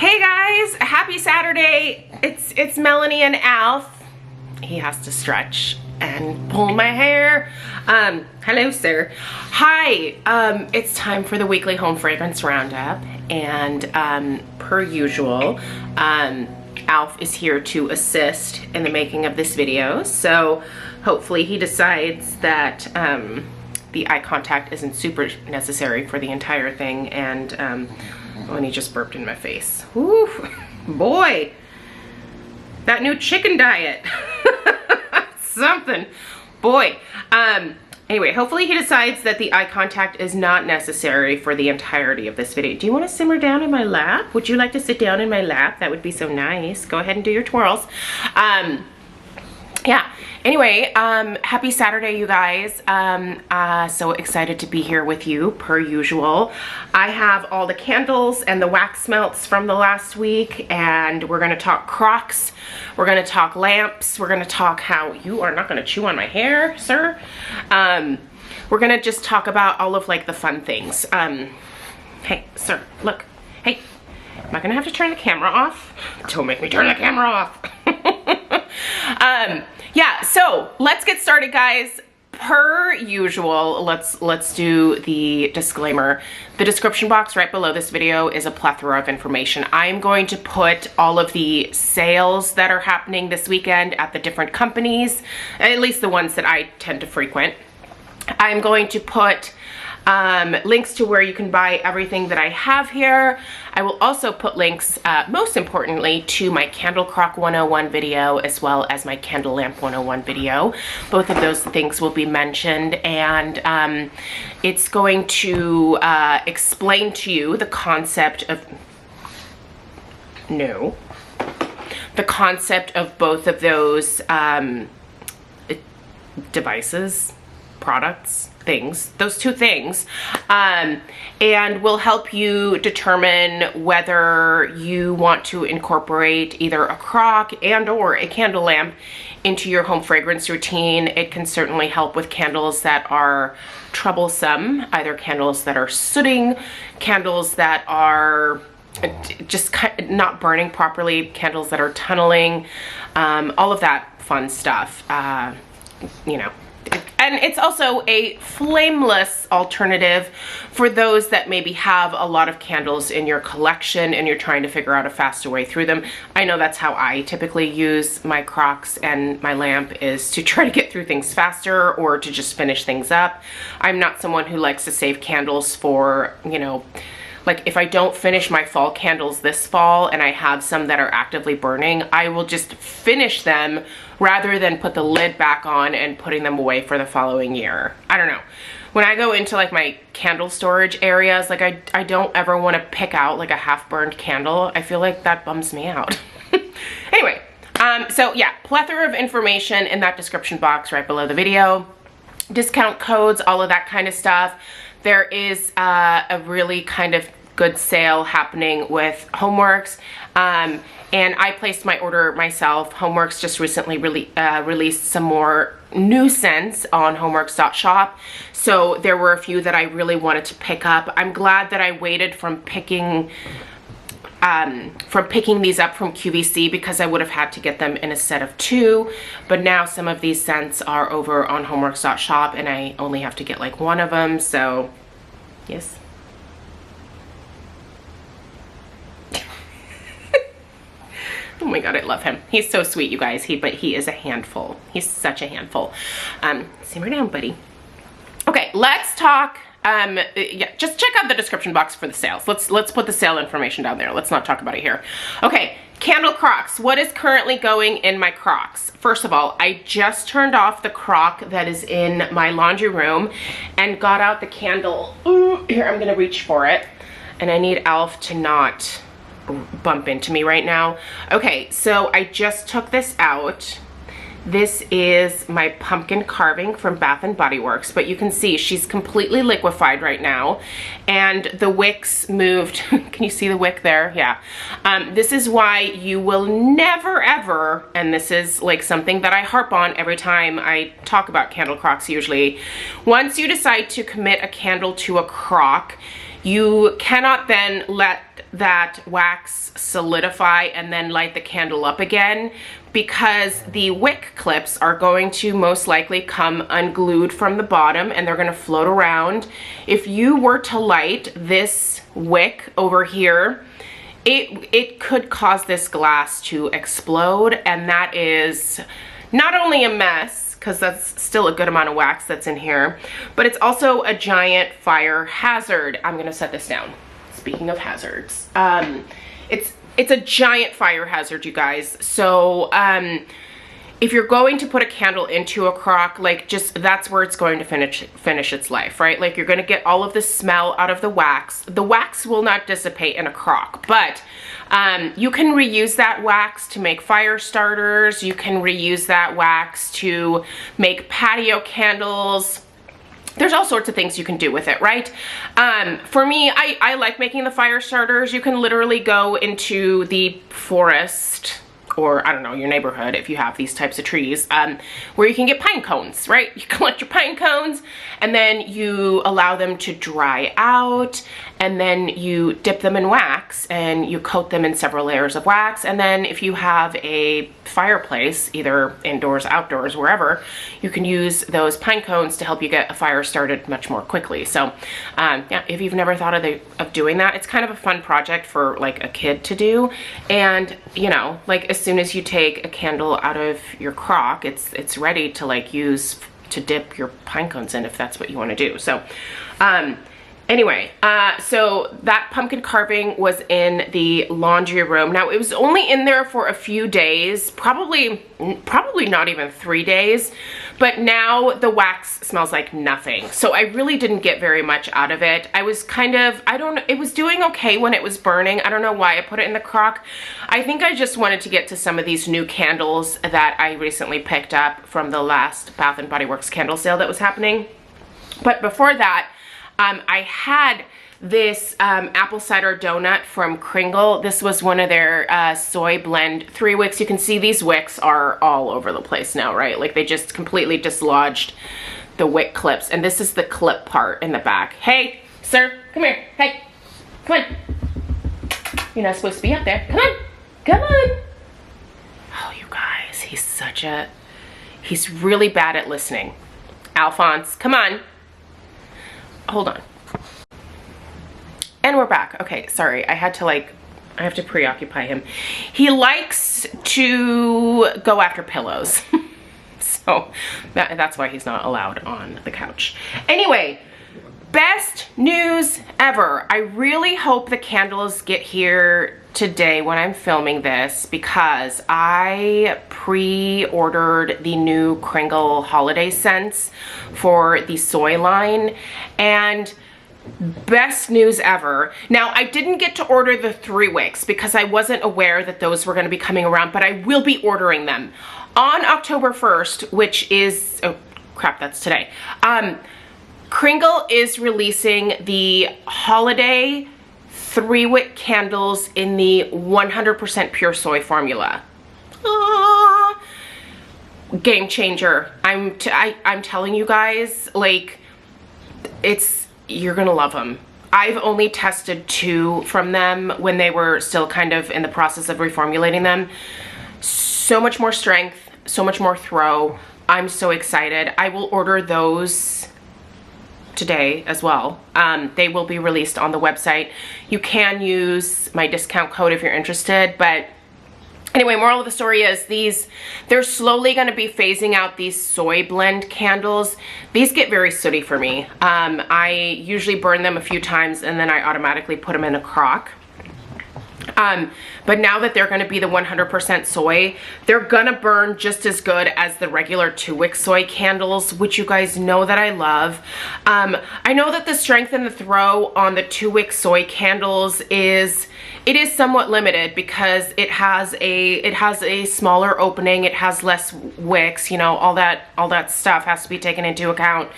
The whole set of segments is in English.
Hey guys, happy Saturday. It's Melanie and Alf. He has to stretch and pull my hair. Hello sir. Hi, it's time for the weekly home fragrance roundup, and per usual, Alf is here to assist in the making of this video, so hopefully he decides that the eye contact isn't super necessary for the entire thing. And when he just burped in my face. Woo, boy, that new chicken diet. Something, boy. Anyway, hopefully he decides that the eye contact is not necessary for the entirety of this video. Do you want to simmer down in my lap? Would you like to sit down in my lap? That would be so nice. Go ahead and do your twirls. Yeah, anyway, happy Saturday, you guys. So excited to be here with you, per usual. I have all the candles and the wax melts from the last week, and we're gonna talk Crocs, we're gonna talk lamps, we're gonna talk how you are not gonna chew on my hair, sir. We're gonna just talk about all of like the fun things. Hey, sir, look, hey, am I gonna have to turn the camera off? Don't make me turn the camera off. Yeah, so let's get started, guys. Per usual, let's do the disclaimer. The description box right below this video is a plethora of information. I'm going to put all of the sales that are happening this weekend at the different companies, at least the ones that I tend to frequent. I'm going to put links to where you can buy everything that I have here. I will also put links, most importantly, to my Candle Croc 101 video, as well as my Candle Lamp 101 video. Both of those things will be mentioned, and it's going to explain to you the concept of, the concept of both of those devices, products, things, those two things, and will help you determine whether you want to incorporate either a croc and or a candle lamp into your home fragrance routine. It can certainly help with candles that are troublesome, either candles that are sooting, candles that are just not burning properly, candles that are tunneling, all of that fun stuff, you know. And it's also a flameless alternative for those that maybe have a lot of candles in your collection and you're trying to figure out a faster way through them. I know that's how I typically use my Crocs and my lamp, is to try to get through things faster or to just finish things up. I'm not someone who likes to save candles for, you know, like if I don't finish my fall candles this fall and I have some that are actively burning, I will just finish them rather than put the lid back on and putting them away for the following year. I don't know. When I go into like my candle storage areas, like I don't ever want to pick out like a half-burned candle. I feel like that bums me out. Anyway, so yeah, plethora of information in that description box right below the video. Discount codes, all of that kind of stuff. There is a really kind of good sale happening with Homeworx, and I placed my order myself. Homeworx just recently released some more new scents on Homeworx.Shop, so there were a few that I really wanted to pick up. I'm glad that I waited from picking these up from QVC, because I would have had to get them in a set of 2, but now some of these scents are over on Homeworx.Shop and I only have to get like one of them, so yes. Oh my god, I love him. He's so sweet, you guys. But he is a handful. He's such a handful. Simmer down, buddy. Okay, let's talk. Yeah, just check out the description box for the sales. Let's put the sale information down there. Let's not talk about it here. Okay, candle Crocs. What is currently going in my Crocs? First of all, I just turned off the croc that is in my laundry room and got out the candle. Ooh, here, I'm gonna reach for it. And I need Alf to not bump into me right now. Okay, so I just took this out. This is my pumpkin carving from Bath & Body Works, but you can see she's completely liquefied right now, and the wicks moved. Can you see the wick there? Yeah. This is why you will never ever, and this is like something that I harp on every time I talk about candle Crocs usually, once you decide to commit a candle to a croc, You cannot then let that wax solidify and then light the candle up again, because the wick clips are going to most likely come unglued from the bottom and they're going to float around. If you were to light this wick over here, it could cause this glass to explode, and that is not only a mess, because that's still a good amount of wax that's in here, but it's also a giant fire hazard. I'm gonna set this down. Speaking of hazards, it's a giant fire hazard, you guys. So if you're going to put a candle into a crock, like, just that's where it's going to finish its life, right? Like, you're going to get all of the smell out of the wax. The wax will not dissipate in a crock, but you can reuse that wax to make fire starters. You can reuse that wax to make patio candles. There's all sorts of things you can do with it, right? For me, I like making the fire starters. You can literally go into the forest, or I don't know, your neighborhood, if you have these types of trees, where you can get pine cones, right? You collect your pine cones and then you allow them to dry out, and then you dip them in wax and you coat them in several layers of wax. And then if you have a fireplace, either indoors, outdoors, wherever, you can use those pine cones to help you get a fire started much more quickly. So yeah, if you've never thought of doing that, it's kind of a fun project for like a kid to do. And you know, like, as soon as you take a candle out of your crock, it's ready to like use to dip your pine cones in, if that's what you want to do. So anyway, so that pumpkin carving was in the laundry room. Now, it was only in there for a few days, probably not even 3 days, but now the wax smells like nothing. So I really didn't get very much out of it. I was kind of, it was doing okay when it was burning. I don't know why I put it in the crock. I think I just wanted to get to some of these new candles that I recently picked up from the last Bath & Body Works candle sale that was happening. But before that, I had this apple cider donut from Kringle. This was one of their soy blend 3 wicks. You can see these wicks are all over the place now, right? Like, they just completely dislodged the wick clips. And this is the clip part in the back. Hey, sir, come here. Hey, come on. You're not supposed to be up there. Come on. Come on. Oh, you guys, he's really bad at listening. Alphonse, come on. Hold on. And we're back. Okay, sorry. I have to preoccupy him. He likes to go after pillows. So that's why he's not allowed on the couch. Anyway, best news ever. I really hope the candles get here today when I'm filming this, because I pre-ordered the new Kringle holiday scents for the soy line, and best news ever. Now, I didn't get to order the 3 wicks because I wasn't aware that those were going to be coming around, but I will be ordering them on October 1st, which is, oh crap, that's today. Kringle is releasing the holiday 3-wick candles in the 100% pure soy formula. Aww. Game changer. I'm telling you guys, like, you're gonna love them. I've only tested 2 from them when they were still kind of in the process of reformulating them. So much more strength, so much more throw. I'm so excited. I will order those today as well. They will be released on the website. You can use my discount code if you're interested, but anyway, moral of the story is they're slowly going to be phasing out these soy blend candles. These get very sooty for me. I usually burn them a few times and then I automatically put them in a crock. But now that they're going to be the 100% soy, they're going to burn just as good as the regular 2-wick soy candles, which you guys know that I love. I know that the strength and the throw on the 2-wick soy candles is somewhat limited because it has a smaller opening, it has less wicks, you know, all that stuff has to be taken into account.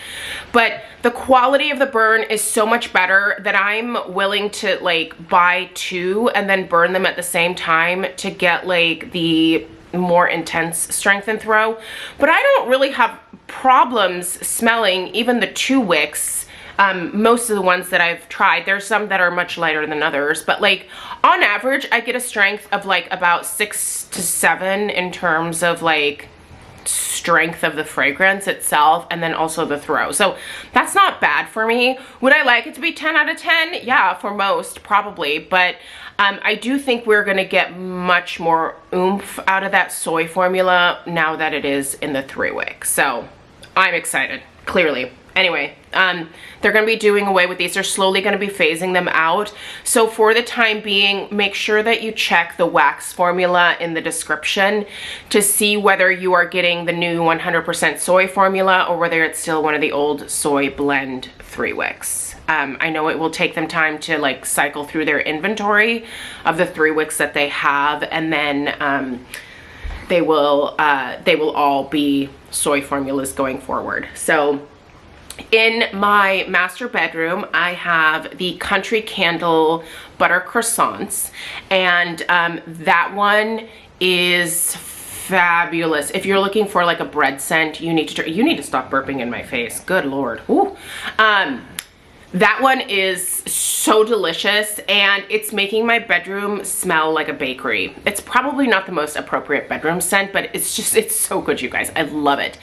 But the quality of the burn is so much better that I'm willing to like buy 2 and then burn them at the same time to get like the more intense strength and throw. But I don't really have problems smelling even the 2 wicks Most of the ones that I've tried, there's some that are much lighter than others, but like on average, I get a strength of like about 6 to 7 in terms of like strength of the fragrance itself, and then also the throw. So that's not bad for me. Would I like it to be 10 out of 10? Yeah, for most, probably. But I do think we're gonna get much more oomph out of that soy formula now that it is in the 3-wick. So I'm excited, clearly. Anyway, they're gonna be doing away with these. They're slowly gonna be phasing them out. So for the time being, make sure that you check the wax formula in the description to see whether you are getting the new 100% soy formula or whether it's still one of the old soy blend 3-wicks. I know it will take them time to like cycle through their inventory of the 3-wicks that they have, and then they will all be soy formulas going forward. So in my master bedroom, I have the Country Candle Butter Croissants, and that one is fabulous. If you're looking for like a bread scent, you need to stop burping in my face. Good Lord. Ooh. That one is so delicious, and it's making my bedroom smell like a bakery. It's probably not the most appropriate bedroom scent, but it's so good, you guys. I love it.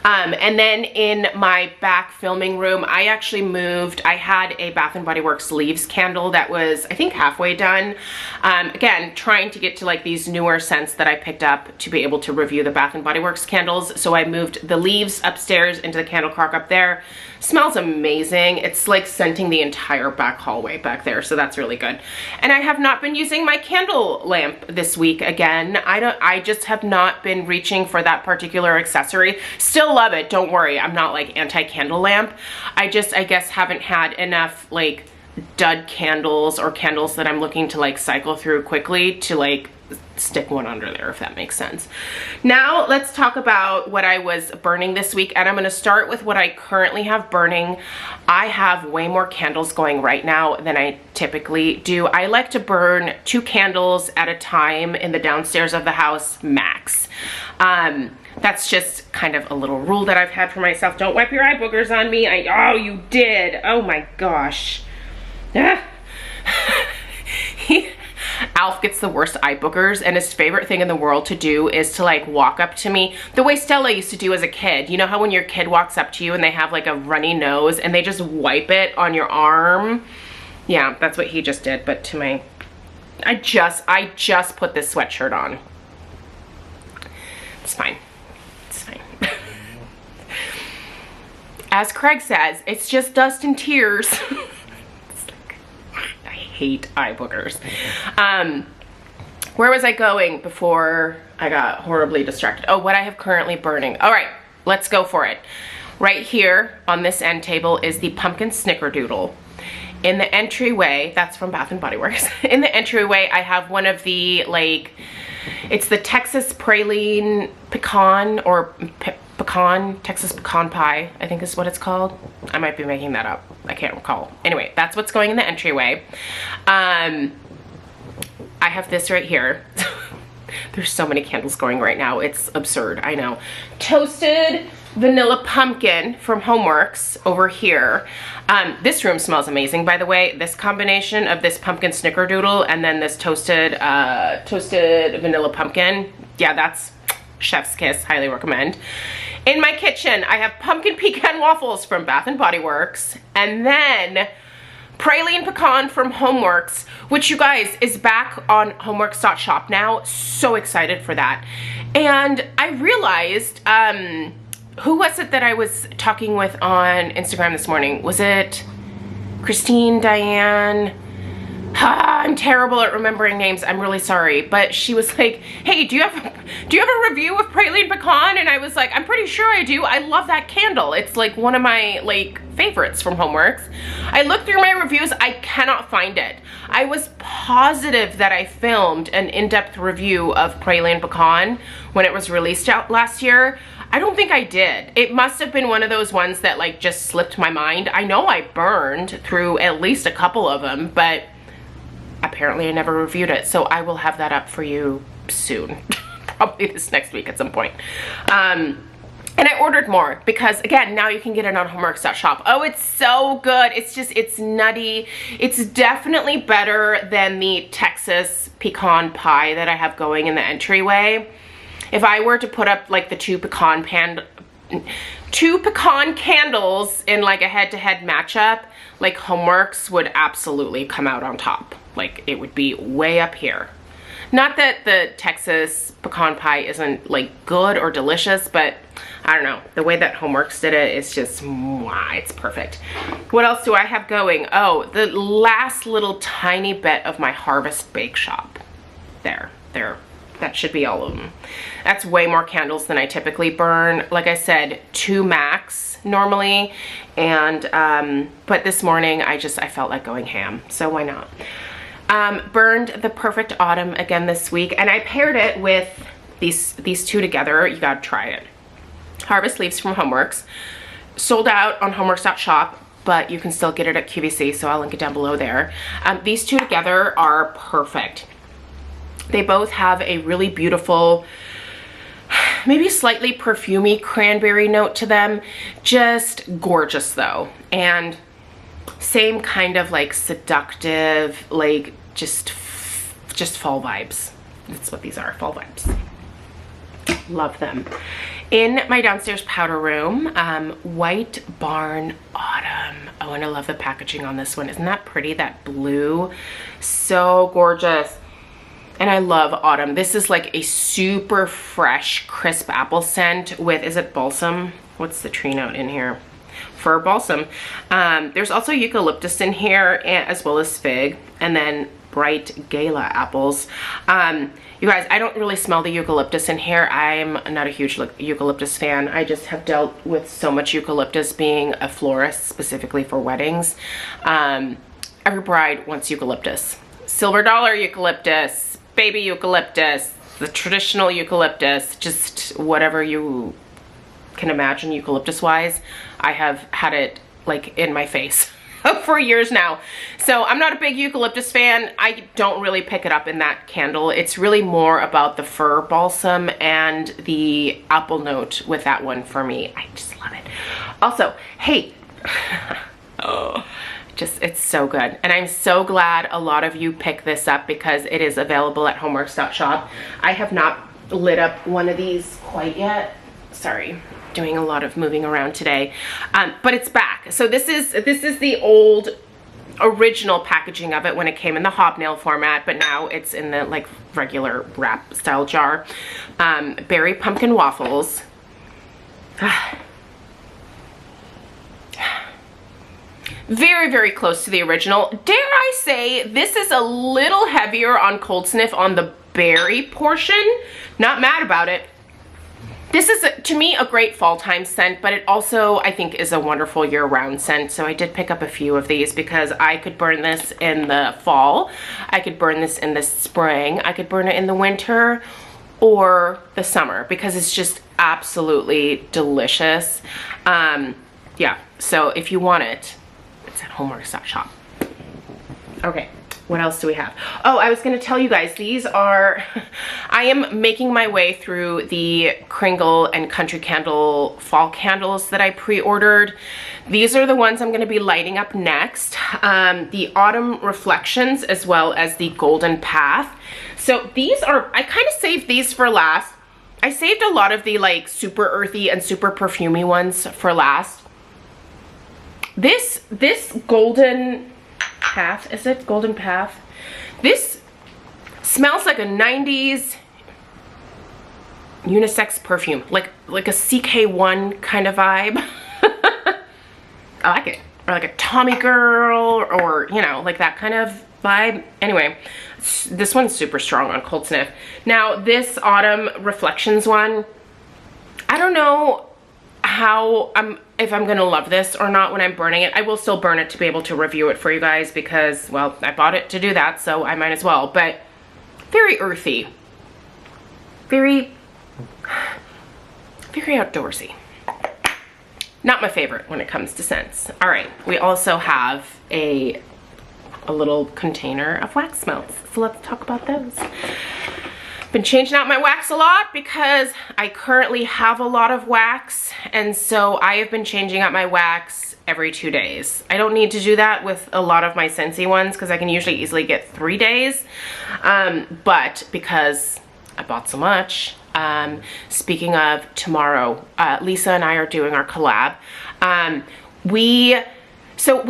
And then in my back filming room, I actually moved. I had a Bath & Body Works leaves candle that was, I think, halfway done. Again, trying to get to like these newer scents that I picked up to be able to review the Bath & Body Works candles. So I moved the leaves upstairs into the candle crock up there. Smells amazing. It's like scenting the entire back hallway back there, so that's really good. And I have not been using my candle lamp this week again. I just have not been reaching for that particular accessory. Still love it, don't worry. I'm not like anti-candle lamp. I guess haven't had enough like dud candles or candles that I'm looking to like cycle through quickly to like stick one under there, if that makes sense. Now let's talk about what I was burning this week, and I'm going to start with what I currently have burning. I have way more candles going right now than I typically do. I like to burn 2 candles at a time in the downstairs of the house, max. That's just kind of a little rule that I've had for myself. Don't wipe your eye boogers on me. Oh, you did. Oh my gosh. Alf gets the worst eye boogers, and his favorite thing in the world to do is to like walk up to me the way Stella used to do as a kid. You know how when your kid walks up to you and they have like a runny nose and they just wipe it on your arm? Yeah, that's what he just did, but to my... I just put this sweatshirt on. It's fine. It's fine. As Craig says, it's just dust and tears. Hate eye boogers. Where was I going before I got horribly distracted? Oh, what I have currently burning. All right, let's go for it. Right here on this end table is the pumpkin snickerdoodle. In the entryway, that's from Bath & Body Works. In the entryway, I have one of the like, it's the Texas praline pecan or Texas pecan pie, I think is what it's called. I might be making that up. I can't recall. Anyway, that's what's going in the entryway. I have this right here. There's so many candles going right now. It's absurd, I know. Toasted vanilla pumpkin from Homeworx over here. This room smells amazing, by the way. This combination of this pumpkin snickerdoodle and then this toasted vanilla pumpkin. Yeah, that's chef's kiss, highly recommend. In my kitchen, I have pumpkin pecan waffles from Bath & Body Works, and then praline pecan from Homeworx, which you guys is back on Homeworx.Shop now. So excited for that. And I realized, who was it that I was talking with on Instagram this morning? Was it Christine, Diane? I'm terrible at remembering names. I'm really sorry. But she was like, hey, do you have a review of praline pecan? And I was like, I'm pretty sure I do. I love that candle. It's like one of my like favorites from Homeworx. I looked through my reviews. I cannot find it. I was positive that I filmed an in-depth review of praline pecan when it was released out last year. I don't think I did. It must have been one of those ones that like just slipped my mind. I know I burned through at least a couple of them, but apparently I never reviewed it, so I will have that up for you soon. Probably this next week at some point. And I ordered more because, again, now you can get it on Homeworx.Shop. Oh, it's so good. It's just, it's nutty. It's definitely better than the Texas pecan pie that I have going in the entryway. If I were to put up like the two pecan candles in like a head-to-head matchup, like Homeworx would absolutely come out on top. Like it would be way up here. Not that the Texas pecan pie isn't like good or delicious, but I don't know. The way that Homeworx did it is just, mwah, it's perfect. What else do I have going? Oh, the last little tiny bit of my Harvest Bake Shop. There. That should be all of them. That's way more candles than I typically burn. Like I said, 2 max normally. And, but this morning I felt like going ham. So why not? Burned the Perfect Autumn again this week. And I paired it with these two together. You gotta try it. Harvest Leaves from Homeworx. Sold out on Homeworx.Shop, but you can still get it at QVC, so I'll link it down below there. These two together are perfect. They both have a really beautiful, maybe slightly perfumey cranberry note to them. Just gorgeous though. And same kind of like seductive, like just fall vibes. That's what these are, fall vibes. Love them. In my downstairs powder room, White Barn Autumn. Oh, and I love the packaging on this one. Isn't that pretty, that blue? So gorgeous. And I love autumn. This is like a super fresh, crisp apple scent with, is it balsam? What's the tree note in here? Fir balsam. There's also eucalyptus in here, as well as fig, and then bright gala apples. You guys, I don't really smell the eucalyptus in here. I'm not a huge eucalyptus fan. I just have dealt with so much eucalyptus being a florist, specifically for weddings. Every bride wants eucalyptus. Silver dollar eucalyptus, baby eucalyptus, the traditional eucalyptus, just whatever you can imagine eucalyptus wise. I have had it like in my face for years now. So I'm not a big eucalyptus fan. I don't really pick it up in that candle. It's really more about the fir balsam and the apple note with that one for me. I just love it. Also, hey, oh, it's so good. And I'm so glad a lot of you pick this up because it is available at Homeworx.Shop. I have not lit up one of these quite yet. Sorry, doing a lot of moving around today, but it's back. So this is the old original packaging of it when it came in the hobnail format, but now it's in the like regular wrap style jar. Berry pumpkin waffles. Very, very close to the original. Dare I say, this is a little heavier on cold sniff on the berry portion. Not mad about it. This is, to me, a great fall time scent, but it also, I think, is a wonderful year-round scent. So I did pick up a few of these because I could burn this in the fall. I could burn this in the spring. I could burn it in the winter or the summer because it's just absolutely delicious. Yeah, so if you want it, it's at Homeworx.Shop. Okay. What else do we have? Oh, I was going to tell you guys, these are, I am making my way through the Kringle and Country Candle fall candles that I pre-ordered. These are the ones I'm going to be lighting up next. The Autumn Reflections as well as the Golden Path. So these are, I kind of saved these for last. I saved a lot of the like super earthy and super perfumey ones for last. This Golden Path, is it? Golden Path. This smells like a 90s unisex perfume, like a CK1 kind of vibe. I like it. Or like a Tommy Girl, or you know, like that kind of vibe. Anyway, this one's super strong on cold sniff. Now this Autumn Reflections one, I don't know how if I'm gonna love this or not when I'm burning it. I will still burn it to be able to review it for you guys because, well, I bought it to do that, so I might as well. But very earthy, very outdoorsy. Not my favorite when it comes to scents. All right, we also have a little container of wax melts, so let's talk about those. been changing out my wax a lot because I currently have a lot of wax, and so I have been changing out my wax every 2 days. I don't need to do that with a lot of my Scentsy ones because I can usually easily get 3 days, but because I bought so much, speaking of tomorrow, Lisa and I are doing our collab. We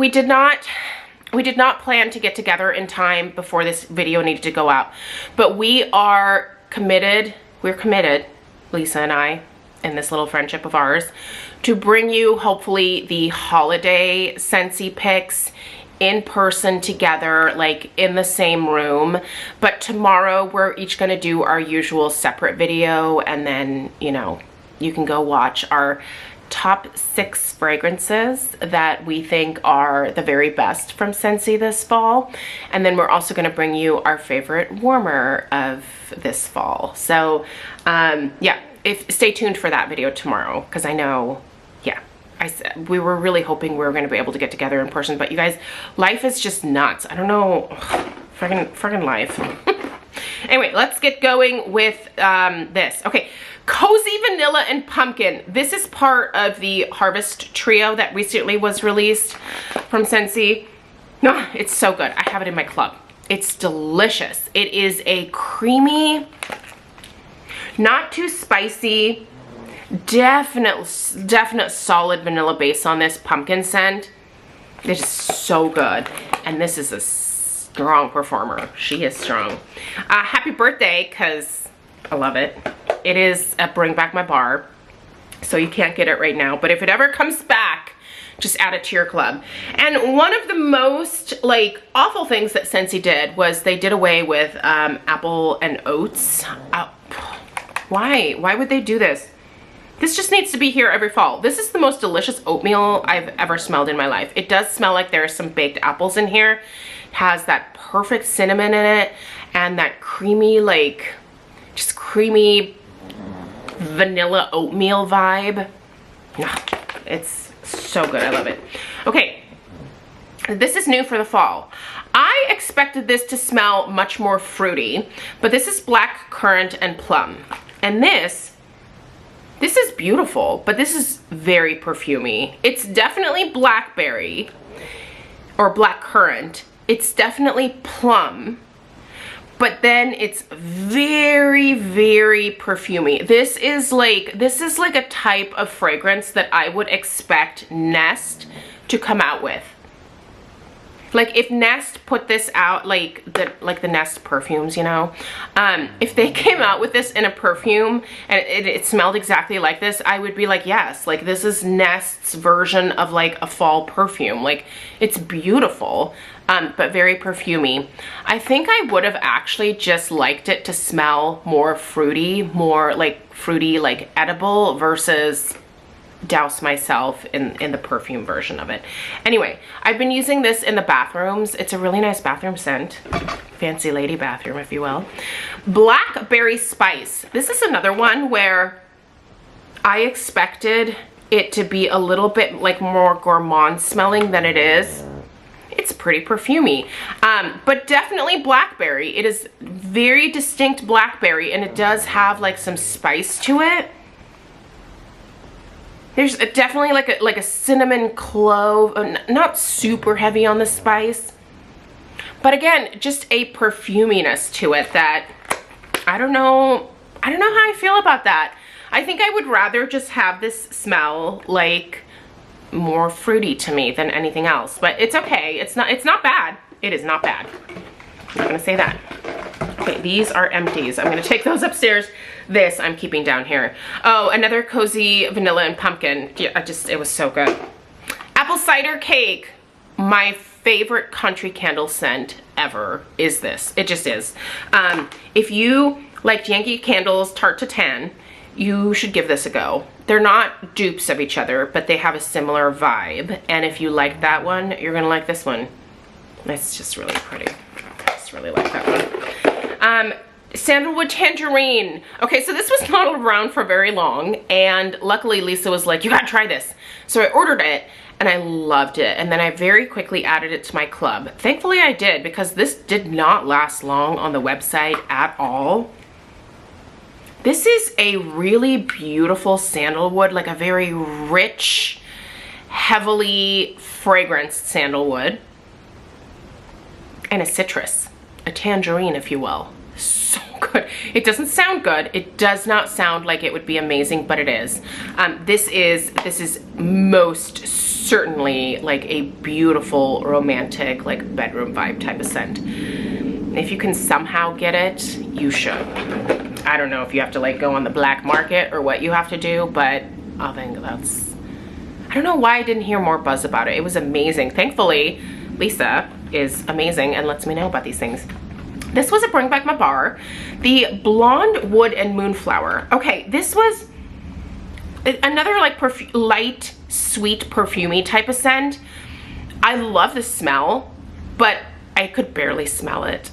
did not plan to get together in time before this video needed to go out, but we are committed, we're committed, Lisa and I, in this little friendship of ours, to bring you hopefully the holiday Scentsy pics in person together, like in the same room. But tomorrow we're each gonna do our usual separate video, and then, you know, you can go watch our top 6 fragrances that we think are the very best from Scentsy this fall. And then we're also gonna bring you our favorite warmer of this fall. So yeah, stay tuned for that video tomorrow, because I know, yeah, we were really hoping we were gonna be able to get together in person, but you guys, life is just nuts. I don't know, friggin' life. Anyway, let's get going with this. Okay, Cozy Vanilla and Pumpkin. This is part of the Harvest Trio that recently was released from Scentsy. No, it's so good. I have it in my club. It's delicious. It is a creamy, not too spicy, definite solid vanilla base on this pumpkin scent. It is so good. And this is a strong performer. She is strong. Happy birthday, because I love it. It is a Bring Back My Bar, so you can't get it right now, but if it ever comes back, just add it to your club. And one of the most like awful things that Scentsy did was they did away with apple and oats. Why would they do this? This just needs to be here every fall. This is the most delicious oatmeal I've ever smelled in my life. It does smell like there are some baked apples in here. It has that perfect cinnamon in it and that creamy, like, just creamy vanilla oatmeal vibe. It's so good. I love it. Okay, this is new for the fall. I expected this to smell much more fruity, but this is black currant and plum. And this is beautiful, but this is very perfumey. It's definitely blackberry or black currant. It's definitely plum. But then it's very, very perfumey. This is like a type of fragrance that I would expect Nest to come out with. Like if Nest put this out, like the Nest perfumes, you know, if they came out with this in a perfume and it smelled exactly like this, I would be like, yes, like this is Nest's version of like a fall perfume. Like it's beautiful, but very perfumey. I think I would have actually just liked it to smell more fruity, like edible, versus douse myself in the perfume version of it. Anyway, I've been using this in the bathrooms. It's a really nice bathroom scent. Fancy lady bathroom, if you will. Blackberry Spice. This is another one where I expected it to be a little bit like more gourmand smelling than it is. It's pretty perfumey, but definitely blackberry. It is very distinct blackberry, and it does have like some spice to it. There's definitely like a cinnamon clove, not super heavy on the spice, but again, just a perfuminess to it that I don't know how I feel about that. I think I would rather just have this smell like more fruity to me than anything else, but it's okay. It's not bad. It is not bad. I'm not gonna say that. Okay, these are empties. I'm gonna take those upstairs. This I'm keeping down here. Oh, another Cozy Vanilla and Pumpkin. Yeah, it was so good. Apple Cider Cake. My favorite country candle scent ever is this. It just is. If you liked Yankee Candle's Tarte to Tan, you should give this a go. They're not dupes of each other, but they have a similar vibe. And if you like that one, you're gonna like this one. It's just really pretty. I just really like that one. Sandalwood Tangerine. Okay, so this was not around for very long, and luckily Lisa was like, you gotta try this. So I ordered it, and I loved it, and then I very quickly added it to my club. Thankfully I did, because this did not last long on the website at all. This is a really beautiful sandalwood, like a very rich, heavily fragranced sandalwood. And a citrus, a tangerine, if you will. So good. It doesn't sound good. It does not sound like it would be amazing, but it is. This is most certainly like a beautiful, romantic, like bedroom vibe type of scent. If you can somehow get it, you should. I don't know if you have to like go on the black market or what you have to do, but I think that's, I don't know why I didn't hear more buzz about it. It was amazing. Thankfully, Lisa is amazing and lets me know about these things. This was a Bring Back My Bar, the Blonde Wood and Moonflower. Okay, this was another like light, sweet, perfumey type of scent. I love the smell, but I could barely smell it.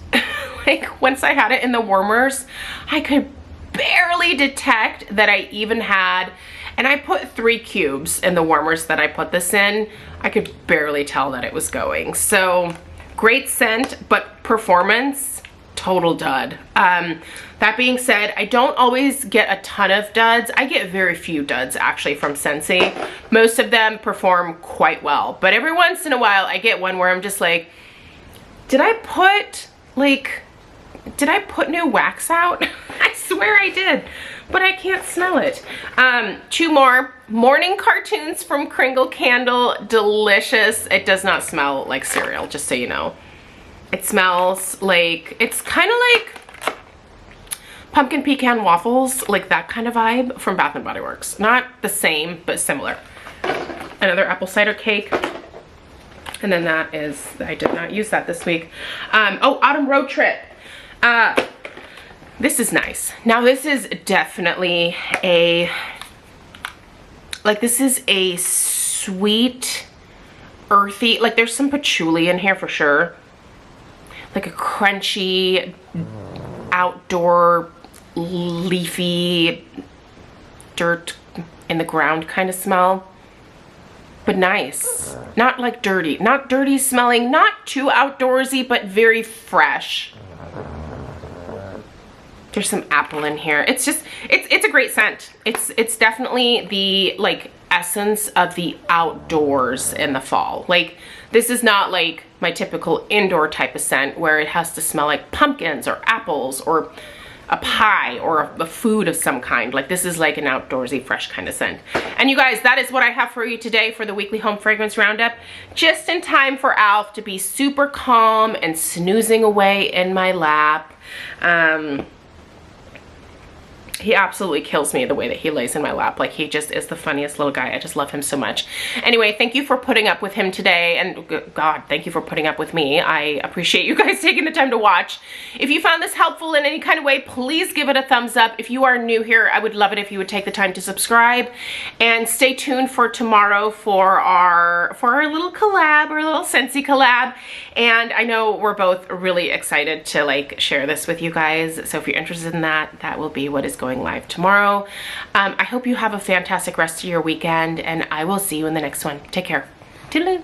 Like once I had it in the warmers, I could barely detect that I even had, and I put 3 cubes in the warmers that I put this in. I could barely tell that it was going. So great scent, but performance, total dud. That being said, I don't always get a ton of duds. I get very few duds actually from Scentsy. Most of them perform quite well, but every once in a while I get one where I'm just like, did I put new wax out? I swear I did, but I can't smell it. 2 more. Morning Cartoons from Kringle Candle. Delicious. It does not smell like cereal, just so you know. It smells like, it's kind of like pumpkin pecan waffles, like that kind of vibe from Bath & Body Works. Not the same, but similar. Another apple cider cake. And then that is, I did not use that this week. Oh, Autumn Road Trip. This is nice. Now this is definitely a, like this is a sweet, earthy, like there's some patchouli in here for sure. Like a crunchy, outdoor, leafy, dirt in the ground kind of smell. But nice. Not like dirty. Not dirty smelling, not too outdoorsy, but very fresh. There's some apple in here. It's just, it's a great scent. It's definitely the like essence of the outdoors in the fall. Like this is not like my typical indoor type of scent where it has to smell like pumpkins or apples or a pie or a food of some kind. Like this is like an outdoorsy, fresh kind of scent. And you guys, that is what I have for you today for the weekly home fragrance roundup. Just in time for Alf to be super calm and snoozing away in my lap. He absolutely kills me the way that he lays in my lap. Like he just is the funniest little guy. I just love him so much. Anyway, thank you for putting up with him today. And God, thank you for putting up with me. I appreciate you guys taking the time to watch. If you found this helpful in any kind of way, please give it a thumbs up. If you are new here, I would love it if you would take the time to subscribe. And stay tuned for tomorrow for our little collab, our little Scentsy collab. And I know we're both really excited to like share this with you guys. So if you're interested in that, that will be what is going live tomorrow. I hope you have a fantastic rest of your weekend, and I will see you in the next one. Take care. Toodaloo.